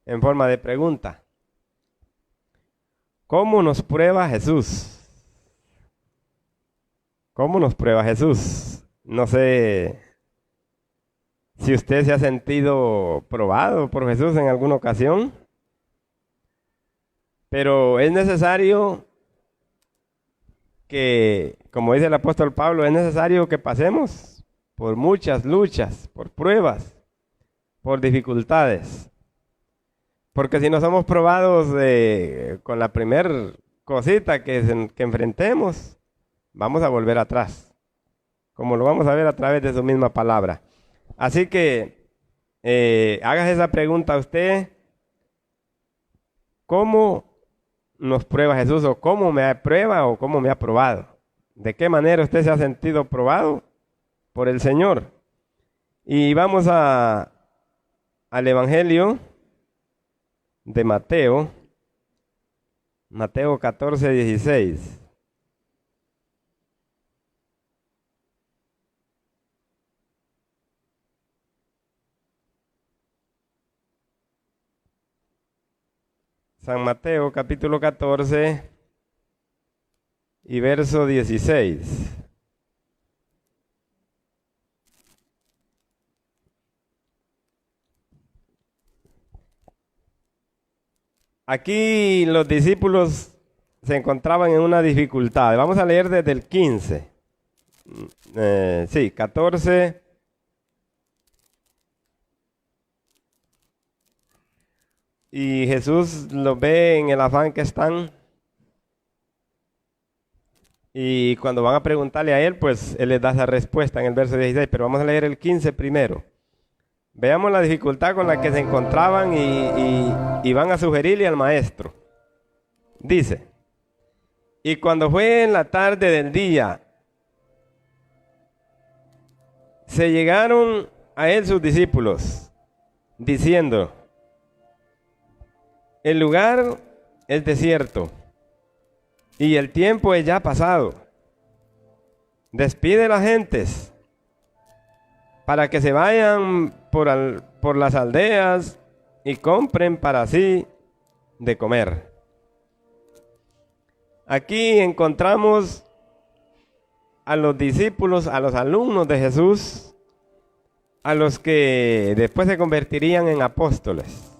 en forma de pregunta. ¿Cómo nos prueba Jesús? ¿Cómo nos prueba Jesús? No sé si usted se ha sentido probado por Jesús en alguna ocasión, pero es necesario que, como dice el apóstol Pablo, es necesario que pasemos por muchas luchas, por pruebas, por dificultades. Porque si no somos probados con la primer cosita que enfrentemos, vamos a volver atrás, como lo vamos a ver a través de su misma palabra. Así que hágase esa pregunta a usted: ¿cómo nos prueba Jesús? ¿O cómo me prueba o cómo me ha probado? ¿De qué manera usted se ha sentido probado por el Señor? Y vamos al Evangelio de Mateo, Mateo 14, 16. San Mateo capítulo 14 y verso 16. Aquí los discípulos se encontraban en una dificultad. Vamos a leer desde el 15. 14. Y Jesús los ve en el afán que están. Y cuando van a preguntarle a él, pues él les da esa respuesta en el verso 16. Pero vamos a leer el 15 primero. Veamos la dificultad con la que se encontraban y van a sugerirle al maestro. Dice: y cuando fue en la tarde del día, se llegaron a él sus discípulos, diciendo: el lugar es desierto y el tiempo es ya pasado. Despide a las gentes para que se vayan por las aldeas y compren para sí de comer. Aquí encontramos a los discípulos, a los alumnos de Jesús, a los que después se convertirían en apóstoles.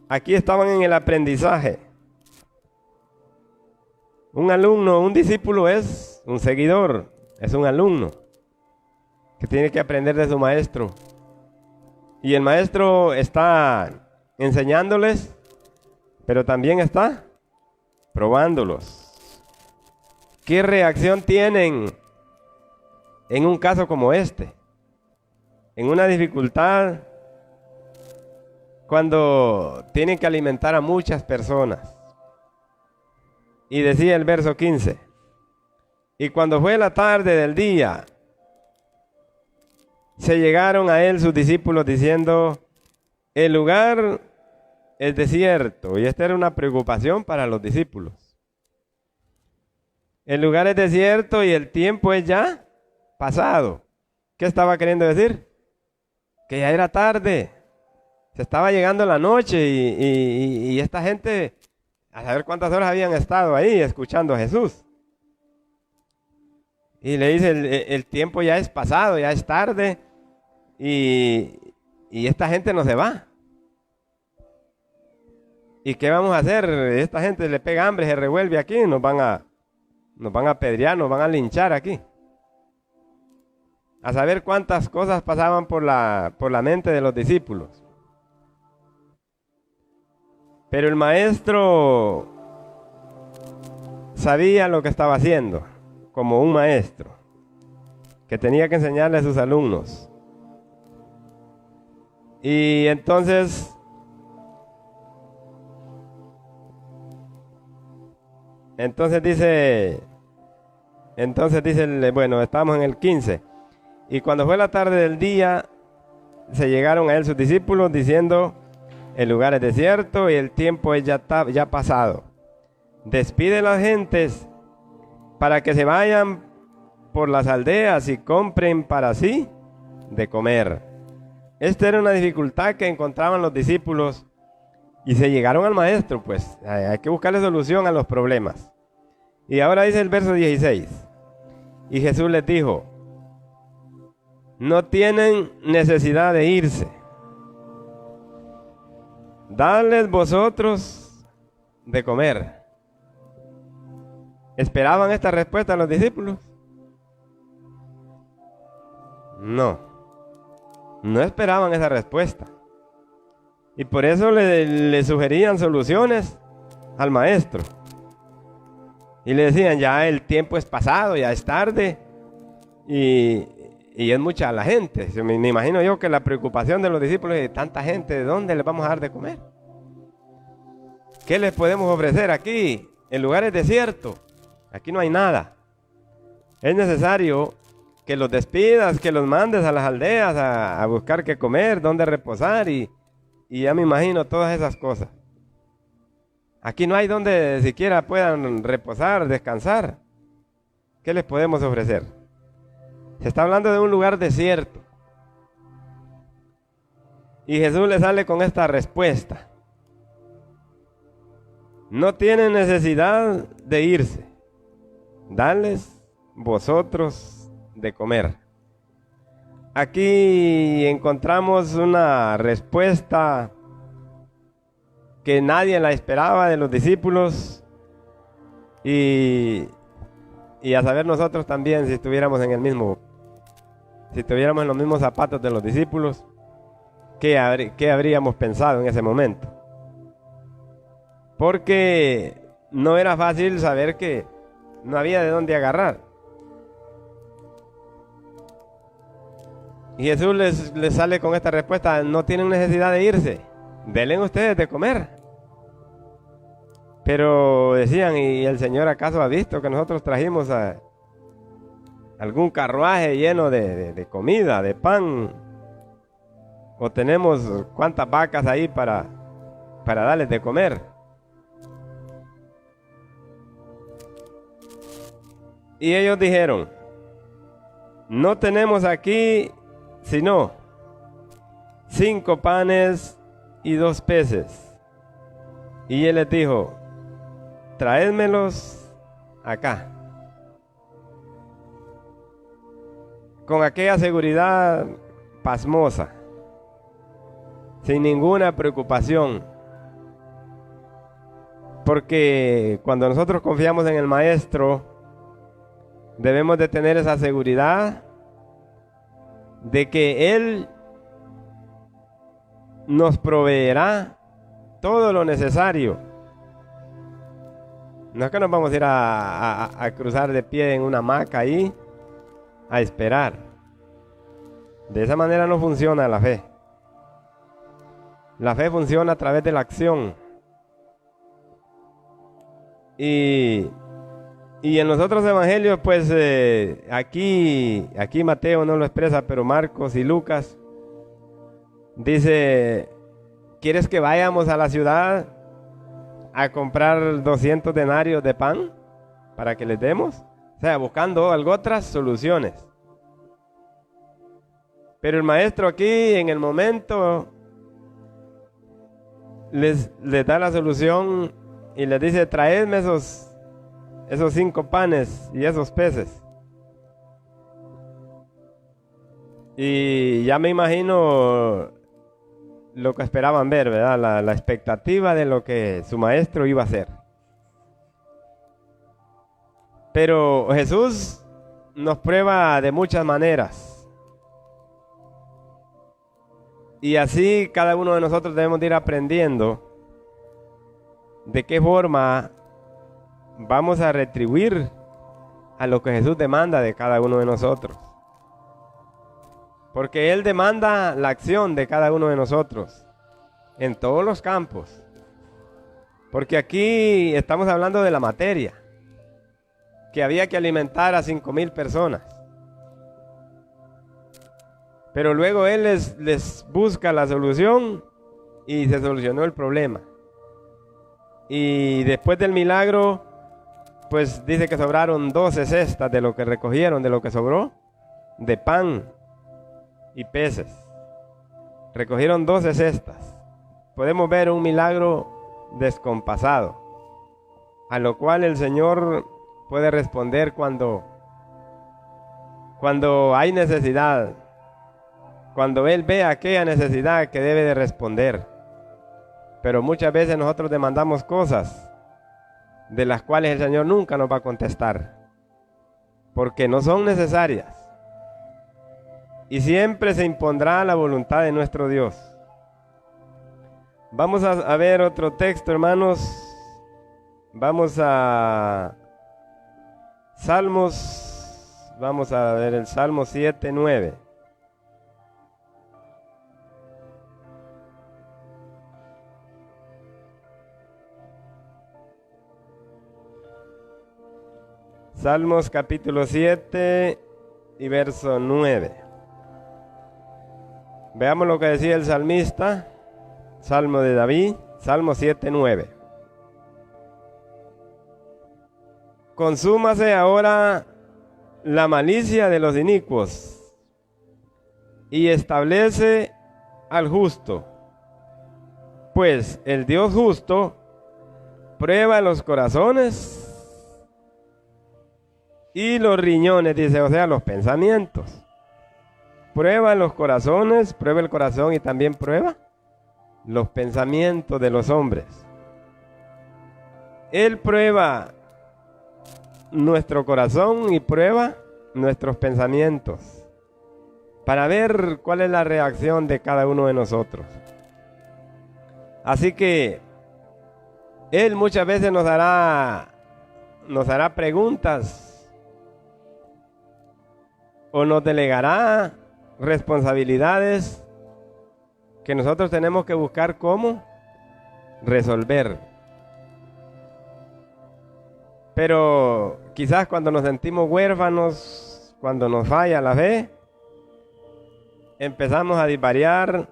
Aquí estaban en el aprendizaje. Un alumno, un discípulo es un seguidor, es un alumno que tiene que aprender de su maestro. Y el maestro está enseñándoles, pero también está probándolos. ¿Qué reacción tienen en un caso como este? En una dificultad, cuando tienen que alimentar a muchas personas. Y decía el verso 15: y cuando fue la tarde del día, se llegaron a él sus discípulos diciendo: el lugar es desierto. Y esta era una preocupación para los discípulos. El lugar es desierto y el tiempo es ya pasado. ¿Qué estaba queriendo decir? Que ya era tarde. Se estaba llegando la noche y esta gente, a saber cuántas horas habían estado ahí escuchando a Jesús. Y le dice: el tiempo ya es pasado, ya es tarde. Y esta gente no se va. ¿Y qué vamos a hacer? Esta gente le pega hambre, se revuelve aquí, nos van a apedrear, nos van a linchar aquí. A saber cuántas cosas pasaban por la mente de los discípulos. Pero el maestro sabía lo que estaba haciendo, como un maestro, que tenía que enseñarle a sus alumnos. Y entonces dice, bueno, estamos en el 15. Y cuando fue la tarde del día, se llegaron a él sus discípulos diciendo: el lugar es desierto y el tiempo es ya pasado. Despide a las gentes para que se vayan por las aldeas y compren para sí de comer. Esta era una dificultad que encontraban los discípulos y se llegaron al maestro, pues hay que buscarle solución a los problemas. Y ahora dice el verso 16, y Jesús les dijo, no tienen necesidad de irse, dadles vosotros de comer. ¿Esperaban esta respuesta los discípulos? No esperaban esa respuesta. Y por eso le sugerían soluciones al maestro. Y le decían, ya el tiempo es pasado, ya es tarde. Y es mucha la gente. Me imagino yo que la preocupación de los discípulos es de tanta gente, ¿de dónde les vamos a dar de comer? ¿Qué les podemos ofrecer aquí? El lugar es desierto. Aquí no hay nada. Es necesario que los despidas, que los mandes a las aldeas a buscar qué comer, dónde reposar y ya me imagino todas esas cosas. Aquí no hay donde siquiera puedan reposar, descansar. ¿Qué les podemos ofrecer? Se está hablando de un lugar desierto. Y Jesús le sale con esta respuesta. No tienen necesidad de irse. Dadles vosotros de comer. Aquí encontramos una respuesta que nadie la esperaba de los discípulos y a saber nosotros también si estuviéramos en los mismos zapatos de los discípulos, ¿qué habríamos pensado en ese momento? Porque no era fácil saber que no había de dónde agarrar. Y Jesús les sale con esta respuesta, no tienen necesidad de irse, denle ustedes de comer. Pero decían, ¿y el Señor acaso ha visto que nosotros trajimos algún carruaje lleno de comida, de pan? ¿O tenemos cuántas vacas ahí para darles de comer? Y ellos dijeron, no tenemos aquí sino 5 panes y 2 peces. Y él les dijo, traédmelos acá. Con aquella seguridad pasmosa, sin ninguna preocupación. Porque cuando nosotros confiamos en el Maestro, debemos de tener esa seguridad de que Él nos proveerá todo lo necesario. No es que nos vamos a ir a cruzar de pie en una hamaca ahí a esperar. De esa manera no funciona la fe. La fe funciona a través de la acción. Y en los otros evangelios, pues aquí Mateo no lo expresa, pero Marcos y Lucas dice, ¿quieres que vayamos a la ciudad a comprar 200 denarios de pan para que les demos? O sea, buscando otras soluciones. Pero el maestro aquí en el momento les da la solución y les dice, traedme esos 5 panes y esos peces. Y ya me imagino lo que esperaban ver, ¿verdad? La expectativa de lo que su maestro iba a hacer. Pero Jesús nos prueba de muchas maneras. Y así cada uno de nosotros debemos de ir aprendiendo de qué forma vamos a retribuir a lo que Jesús demanda de cada uno de nosotros. Porque Él demanda la acción de cada uno de nosotros en todos los campos. Porque aquí estamos hablando de la materia, que había que alimentar a 5,000 personas. Pero luego Él les busca la solución y se solucionó el problema. Y después del milagro, pues dice que sobraron 12 cestas de lo que recogieron, de lo que sobró, de pan y peces. recogieron 12 cestas. Podemos ver un milagro descompasado, a lo cual el Señor puede responder cuando hay necesidad, cuando Él ve aquella necesidad que debe de responder. Pero muchas veces nosotros demandamos cosas de las cuales el Señor nunca nos va a contestar, porque no son necesarias. Y siempre se impondrá la voluntad de nuestro Dios. Vamos a ver otro texto, hermanos. Vamos a Salmos. Vamos a ver el Salmo 7:9. Salmos capítulo 7 y verso 9. Veamos lo que decía el salmista. Salmo de David, Salmo 7:9. Consúmase ahora la malicia de los inicuos y establece al justo, pues el Dios justo prueba los corazones y los riñones, dice, o sea, los pensamientos. Prueba los corazones, prueba el corazón y también prueba los pensamientos de los hombres. Él prueba nuestro corazón y prueba nuestros pensamientos para ver cuál es la reacción de cada uno de nosotros. Así que Él muchas veces nos hará preguntas o nos delegará responsabilidades que nosotros tenemos que buscar cómo resolver. Pero quizás cuando nos sentimos huérfanos, cuando nos falla la fe, empezamos a disvariar,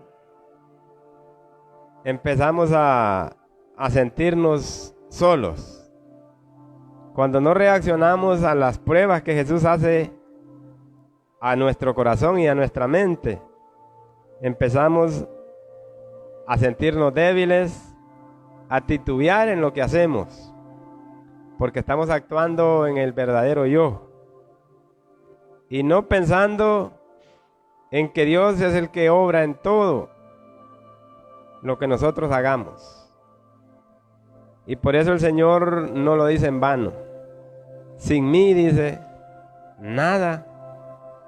empezamos a sentirnos solos. Cuando no reaccionamos a las pruebas que Jesús hace a nuestro corazón y a nuestra mente, empezamos a sentirnos débiles, a titubear en lo que hacemos, porque estamos actuando en el verdadero yo y no pensando en que Dios es el que obra en todo lo que nosotros hagamos. Y por eso el Señor no lo dice en vano. Sin mí, dice, nada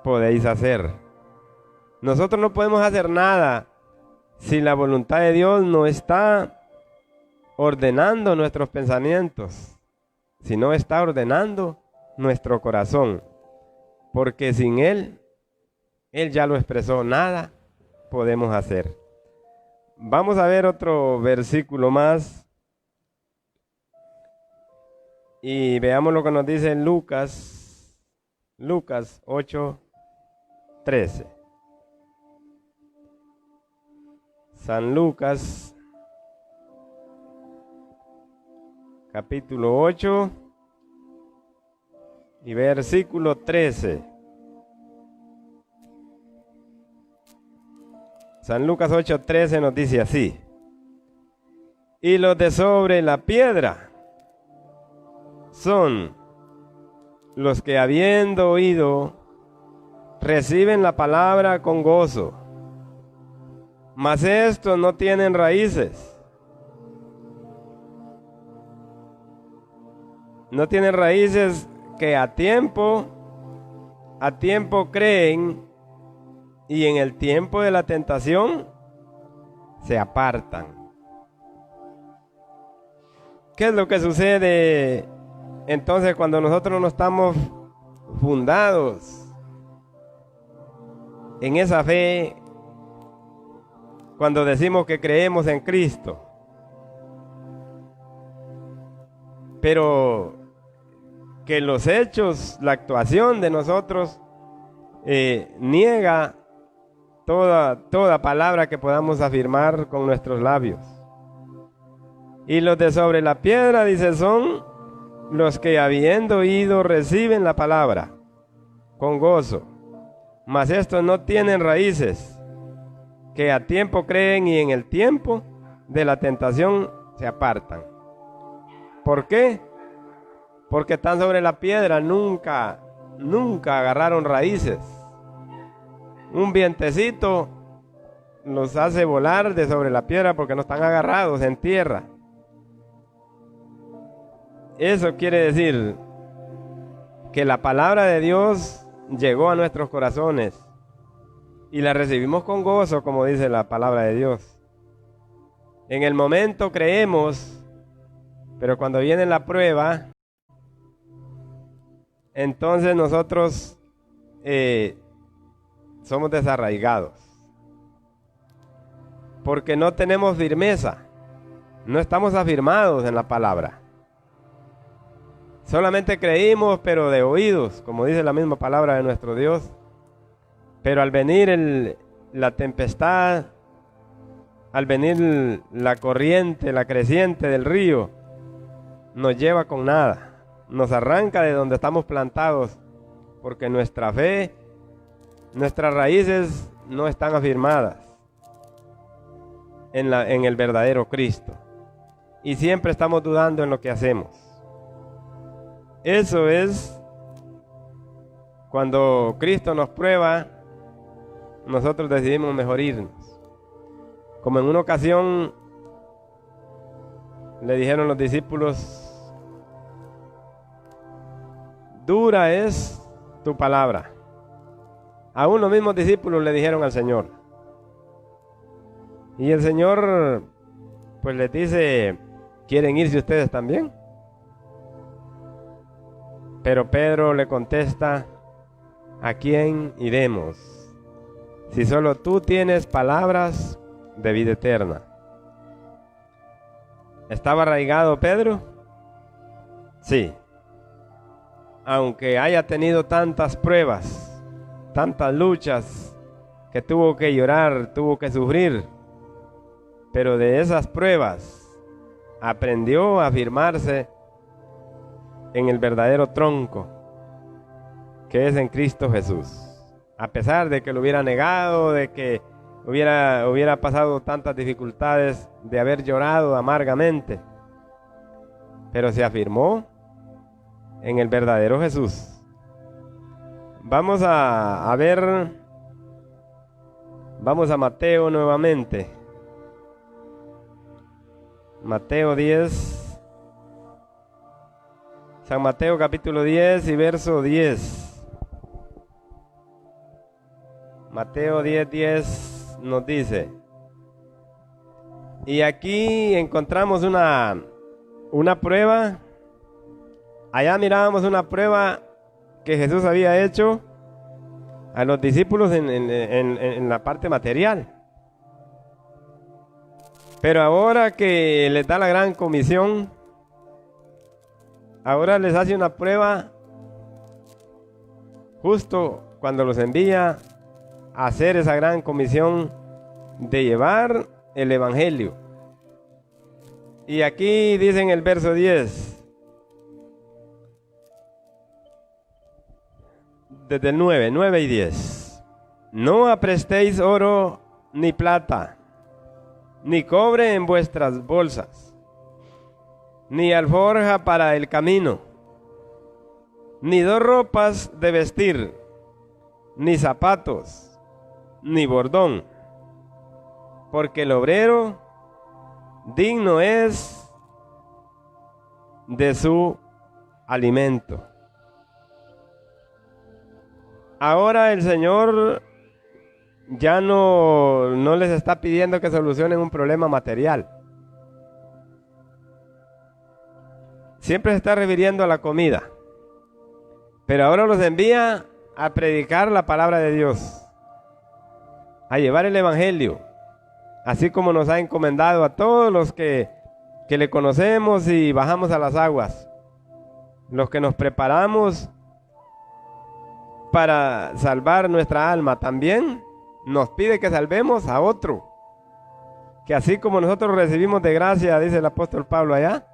podéis hacer. Nosotros no podemos hacer nada si la voluntad de Dios no está ordenando nuestros pensamientos, si no está ordenando nuestro corazón, porque sin Él ya lo expresó, nada podemos hacer. Vamos a ver otro versículo más y veamos lo que nos dice Lucas 8:13. San Lucas, capítulo 8 y versículo 13. San Lucas 8:13 nos dice así: y los de sobre la piedra son los que, habiendo oído, reciben la palabra con gozo, mas estos no tienen raíces. No tienen raíces, que a tiempo creen, y en el tiempo de la tentación se apartan. ¿Qué es lo que sucede entonces cuando nosotros no estamos fundados en esa fe? Cuando decimos que creemos en Cristo, pero que los hechos, la actuación de nosotros niega toda palabra que podamos afirmar con nuestros labios. Y los de sobre la piedra, dice, son los que, habiendo oído, reciben la palabra con gozo, mas estos no tienen raíces, que a tiempo creen y en el tiempo de la tentación se apartan. ¿Por qué? Porque están sobre la piedra, nunca agarraron raíces. Un vientecito los hace volar de sobre la piedra porque no están agarrados en tierra. Eso quiere decir que la palabra de Dios llegó a nuestros corazones y la recibimos con gozo, como dice la palabra de Dios. En el momento creemos, pero cuando viene la prueba, entonces nosotros somos desarraigados, porque no tenemos firmeza, no estamos afirmados en la palabra. Solamente creímos, pero de oídos, como dice la misma palabra de nuestro Dios. Pero al venir la tempestad, al venir la corriente, la creciente del río, nos lleva con nada, nos arranca de donde estamos plantados, porque nuestra fe, nuestras raíces no están afirmadas en el verdadero Cristo. Y siempre estamos dudando en lo que hacemos. Eso es cuando Cristo nos prueba, nosotros decidimos mejor irnos. Como en una ocasión le dijeron los discípulos: dura es tu palabra. Aún los mismos discípulos le dijeron al Señor. Y el Señor pues les dice: ¿quieren irse ustedes también? Pero Pedro le contesta: ¿a quién iremos? Si solo tú tienes palabras de vida eterna. ¿Estaba arraigado Pedro? Sí. Aunque haya tenido tantas pruebas, tantas luchas, que tuvo que llorar, tuvo que sufrir, pero de esas pruebas aprendió a afirmarse en el verdadero tronco, que es en Cristo Jesús. A pesar de que lo hubiera negado, de que hubiera pasado tantas dificultades, de haber llorado amargamente, pero se afirmó en el verdadero Jesús. Vamos a ver, vamos a Mateo nuevamente. Mateo 10. San Mateo capítulo 10 y verso 10. Mateo 10:10 nos dice: y aquí encontramos una prueba. Allá mirábamos una prueba que Jesús había hecho a los discípulos en la parte material. Pero ahora que les da la gran comisión, ahora les hace una prueba justo cuando los envía a hacer esa gran comisión de llevar el evangelio. Y aquí dice en el verso 10, desde el 9 y 10: no aprestéis oro ni plata, ni cobre en vuestras bolsas, ni alforja para el camino, ni dos ropas de vestir, ni zapatos, ni bordón, porque el obrero digno es de su alimento. Ahora el Señor ya no les está pidiendo que solucionen un problema material. Siempre se está refiriendo a la comida, pero ahora los envía a predicar la palabra de Dios, a llevar el evangelio, así como nos ha encomendado a todos los que le conocemos y bajamos a las aguas, los que nos preparamos para salvar nuestra alma. También nos pide que salvemos a otro, que así como nosotros recibimos de gracia, dice el apóstol Pablo allá,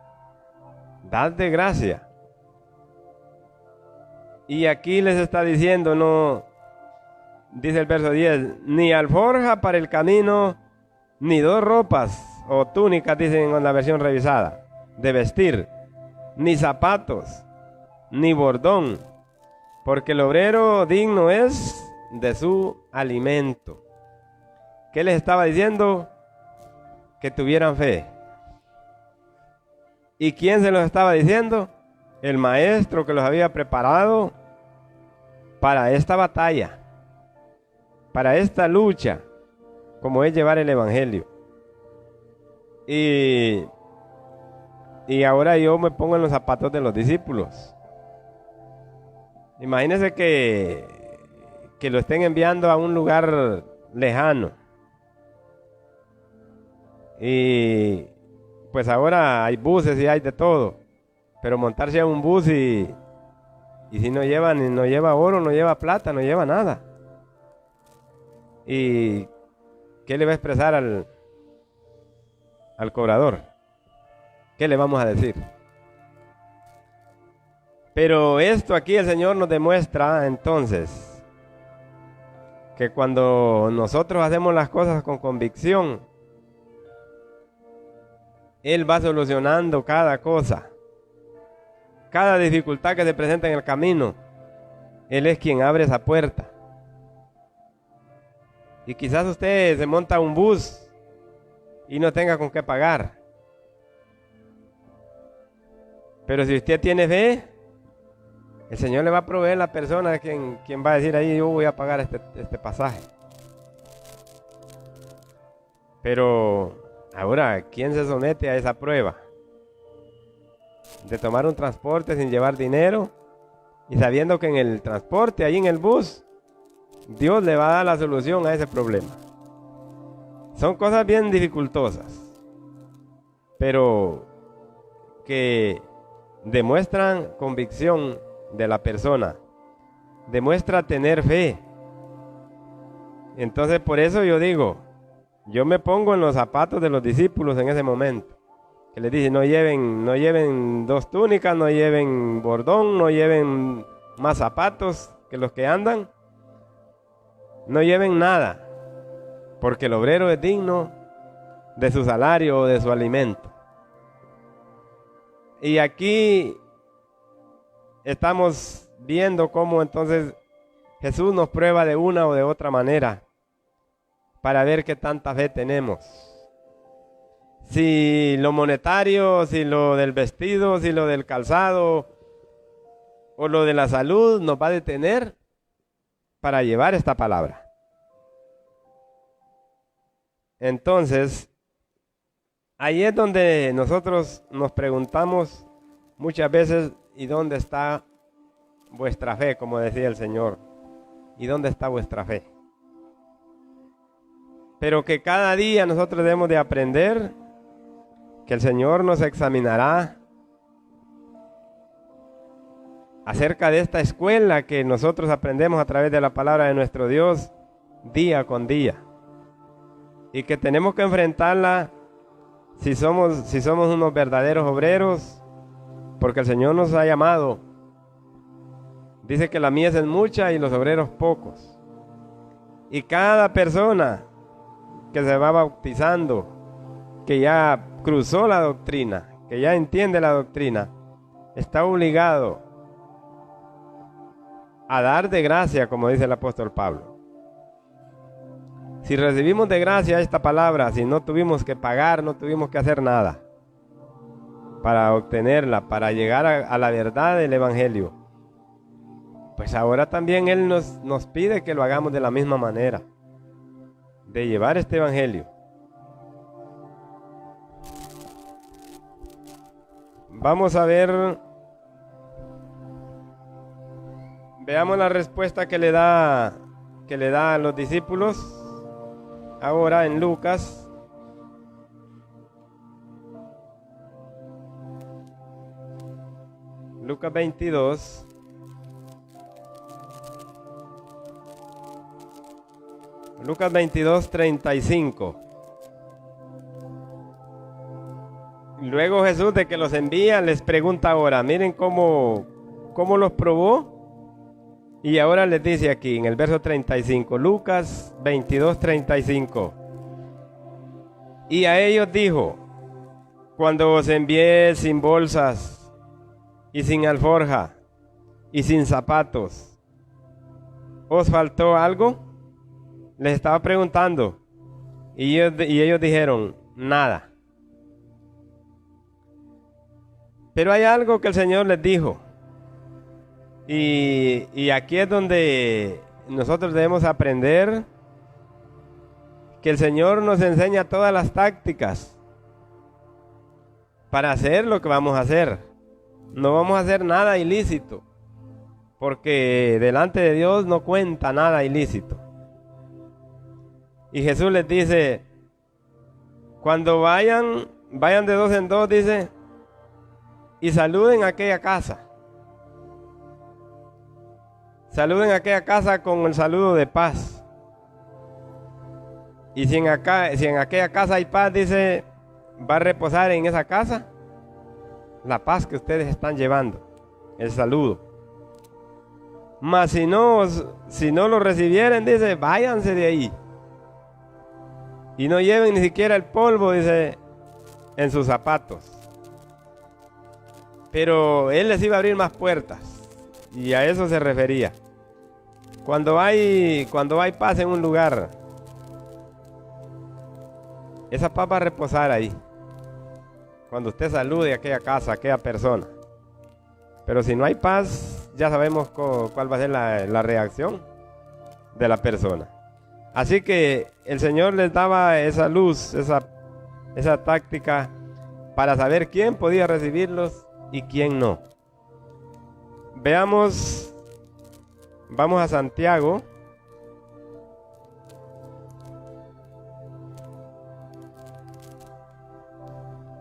dad de gracia. Y aquí les está diciendo: dice el verso 10, ni alforja para el camino, ni dos ropas o túnicas, dicen en la versión revisada, de vestir, ni zapatos, ni bordón, porque el obrero digno es de su alimento. ¿Qué les estaba diciendo? Que tuvieran fe. ¿Y quién se los estaba diciendo? El maestro que los había preparado para esta batalla, para esta lucha, como es llevar el evangelio. Y ahora yo me pongo en los zapatos de los discípulos. Imagínense que lo estén enviando a un lugar lejano. Y pues ahora hay buses y hay de todo. Pero montarse a un bus y si no lleva oro, no lleva plata, no lleva nada. ¿Y qué le va a expresar al cobrador? ¿Qué le vamos a decir? Pero esto aquí el Señor nos demuestra entonces que cuando nosotros hacemos las cosas con convicción, Él va solucionando cada cosa, cada dificultad que se presenta en el camino. Él es quien abre esa puerta. Y quizás usted se monta a un bus y no tenga con qué pagar. Pero si usted tiene fe, el Señor le va a proveer la persona quien va a decir ahí, yo voy a pagar este pasaje. Pero ahora, ¿quién se somete a esa prueba? De tomar un transporte sin llevar dinero y sabiendo que en el transporte, ahí en el bus, Dios le va a dar la solución a ese problema. Son cosas bien dificultosas, pero que demuestran convicción de la persona, demuestra tener fe. Entonces por eso yo digo, yo me pongo en los zapatos de los discípulos en ese momento, que les dice, no lleven dos túnicas, no lleven bordón, no lleven más zapatos que los que andan, no lleven nada, porque el obrero es digno de su salario o de su alimento. Y aquí estamos viendo cómo entonces Jesús nos prueba de una o de otra manera para ver qué tanta fe tenemos. Si lo monetario, si lo del vestido, si lo del calzado o lo de la salud nos va a detener para llevar esta palabra. Entonces, ahí es donde nosotros nos preguntamos muchas veces, ¿y dónde está vuestra fe? Como decía el Señor, ¿y dónde está vuestra fe? Pero que cada día nosotros debemos de aprender que el Señor nos examinará acerca de esta escuela que nosotros aprendemos a través de la palabra de nuestro Dios día con día. Y que tenemos que enfrentarla si somos unos verdaderos obreros, porque el Señor nos ha llamado. Dice que la mies es mucha y los obreros pocos. Y cada persona que se va bautizando, que ya cruzó la doctrina, que ya entiende la doctrina, está obligado a dar de gracia, como dice el apóstol Pablo. Si recibimos de gracia esta palabra, si no tuvimos que pagar, no tuvimos que hacer nada para obtenerla, para llegar a la verdad del evangelio, pues ahora también Él nos pide que lo hagamos de la misma manera, de llevar este evangelio. Vamos a ver, veamos la respuesta que le da a los discípulos ahora en Lucas. Lucas 22. Lucas 22, 35. Luego Jesús, de que los envía, les pregunta ahora, miren cómo los probó Y ahora les dice aquí en el verso 35, Lucas 22:35. Y a ellos dijo: cuando os envié sin bolsas y sin alforja y sin zapatos, ¿os faltó algo? Les estaba preguntando. Y ellos dijeron: nada. Pero hay algo que el Señor les dijo. Y aquí es donde nosotros debemos aprender que el Señor nos enseña todas las tácticas para hacer lo que vamos a hacer. No vamos a hacer nada ilícito, porque delante de Dios no cuenta nada ilícito. Y Jesús les dice: cuando vayan de dos en dos, dice, y saluden a aquella casa. Saluden a aquella casa con el saludo de paz. Y si en aquella casa hay paz, dice, va a reposar en esa casa la paz que ustedes están llevando, el saludo. Mas si no lo recibieren, dice, váyanse de ahí. Y no lleven ni siquiera el polvo, dice, en sus zapatos. Pero Él les iba a abrir más puertas. Y a eso se refería. Cuando hay paz en un lugar, esa paz va a reposar ahí. Cuando usted salude a aquella casa, a aquella persona. Pero si no hay paz, ya sabemos cuál va a ser la reacción de la persona. Así que el Señor les daba esa luz, esa táctica para saber quién podía recibirlos y quién no. Vamos a Santiago.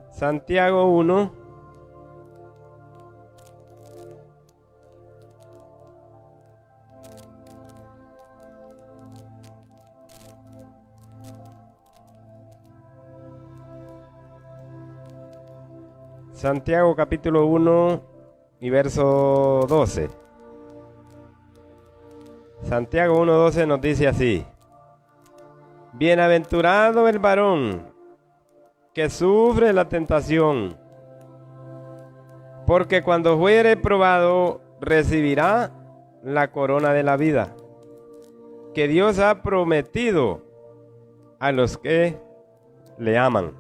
Santiago 1. Santiago capítulo 1 y verso 12. Santiago 1:12 nos dice así: bienaventurado el varón que sufre la tentación, porque cuando fuere probado recibirá la corona de la vida que Dios ha prometido a los que le aman.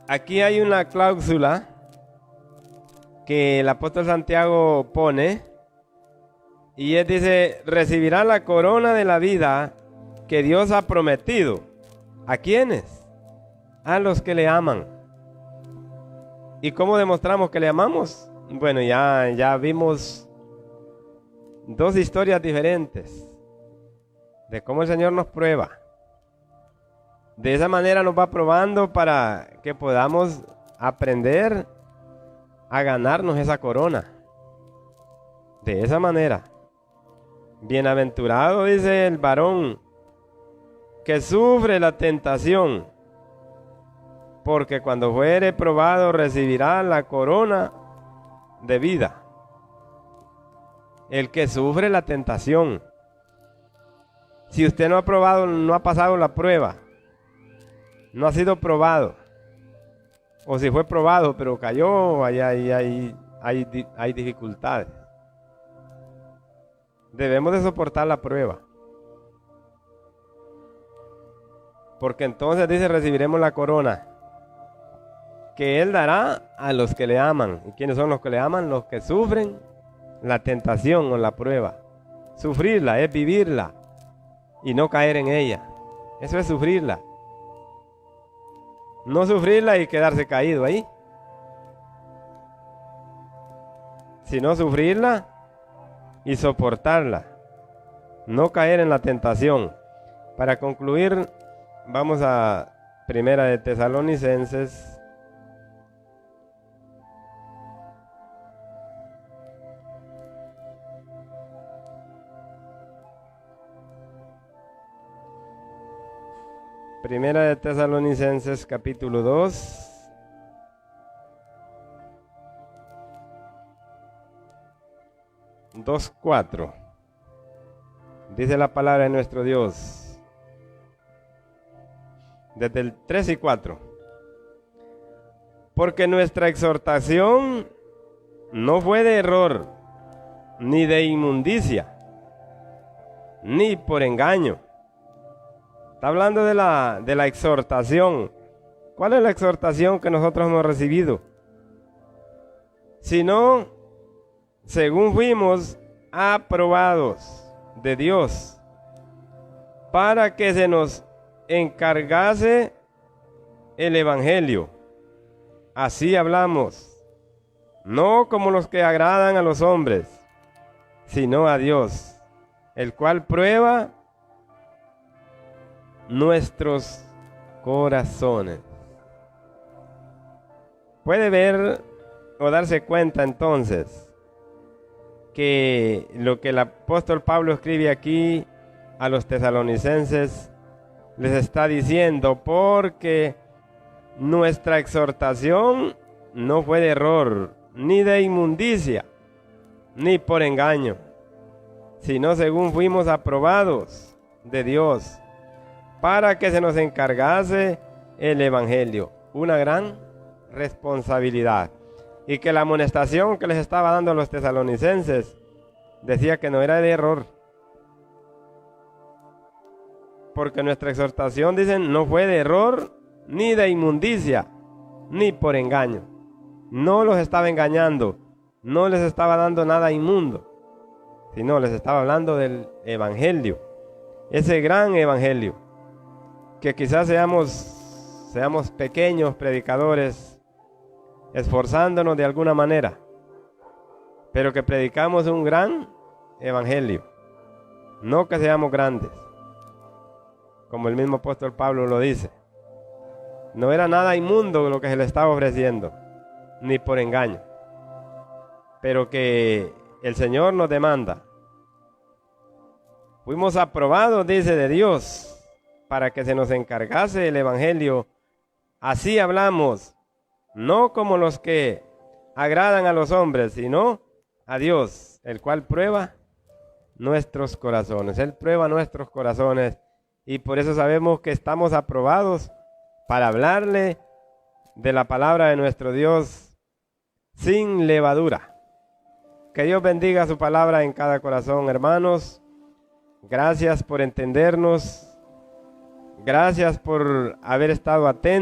Aquí hay una cláusula que el apóstol Santiago pone, y él dice: recibirá la corona de la vida que Dios ha prometido. ¿A quiénes? A los que le aman. ¿Y cómo demostramos que le amamos? Bueno, ya vimos dos historias diferentes de cómo el Señor nos prueba. De esa manera nos va probando para que podamos aprender a ganarnos esa corona. De esa manera. Bienaventurado, dice, el varón que sufre la tentación, porque cuando fuere probado recibirá la corona de vida. El que sufre la tentación. Si usted no ha pasado la prueba, no ha sido probado, o si fue probado pero cayó, hay dificultades. Debemos de soportar la prueba, porque entonces dice: recibiremos la corona que Él dará a los que le aman. ¿Y quiénes son los que le aman? Los que sufren la tentación o la prueba. Sufrirla es vivirla y no caer en ella. Eso es sufrirla. No sufrirla y quedarse caído ahí, sino sufrirla y soportarla, no caer en la tentación. Para concluir, vamos a Primera de Tesalonicenses Primera de Tesalonicenses capítulo 2 2:4. Dice la palabra de nuestro Dios. Desde el 3 y 4. Porque nuestra exhortación no fue de error, ni de inmundicia, ni por engaño. Está hablando de la exhortación. ¿Cuál es la exhortación que nosotros hemos recibido? Sino, según fuimos aprobados de Dios, para que se nos encargase el Evangelio. Así hablamos, no como los que agradan a los hombres, sino a Dios, el cual prueba nuestros corazones. Puede ver o darse cuenta entonces que lo que el apóstol Pablo escribe aquí a los tesalonicenses les está diciendo, porque nuestra exhortación no fue de error, ni de inmundicia, ni por engaño, sino según fuimos aprobados de Dios, para que se nos encargase el Evangelio. Una gran responsabilidad. Y que la amonestación que les estaba dando a los tesalonicenses decía que no era de error. Porque nuestra exhortación, dicen, no fue de error, ni de inmundicia, ni por engaño. No los estaba engañando, no les estaba dando nada inmundo, sino les estaba hablando del Evangelio, ese gran Evangelio, que quizás seamos pequeños predicadores, esforzándonos de alguna manera, pero que predicamos un gran Evangelio, no que seamos grandes, como el mismo apóstol Pablo lo dice. No era nada inmundo lo que se le estaba ofreciendo, ni por engaño, pero que el Señor nos demanda. Fuimos aprobados, dice, de Dios, para que se nos encargase el Evangelio. Así hablamos, no como los que agradan a los hombres, sino a Dios, el cual prueba nuestros corazones. Él prueba nuestros corazones, y por eso sabemos que estamos aprobados para hablarle de la palabra de nuestro Dios sin levadura. Que Dios bendiga su palabra en cada corazón, hermanos. Gracias por entendernos. Gracias por haber estado atentos.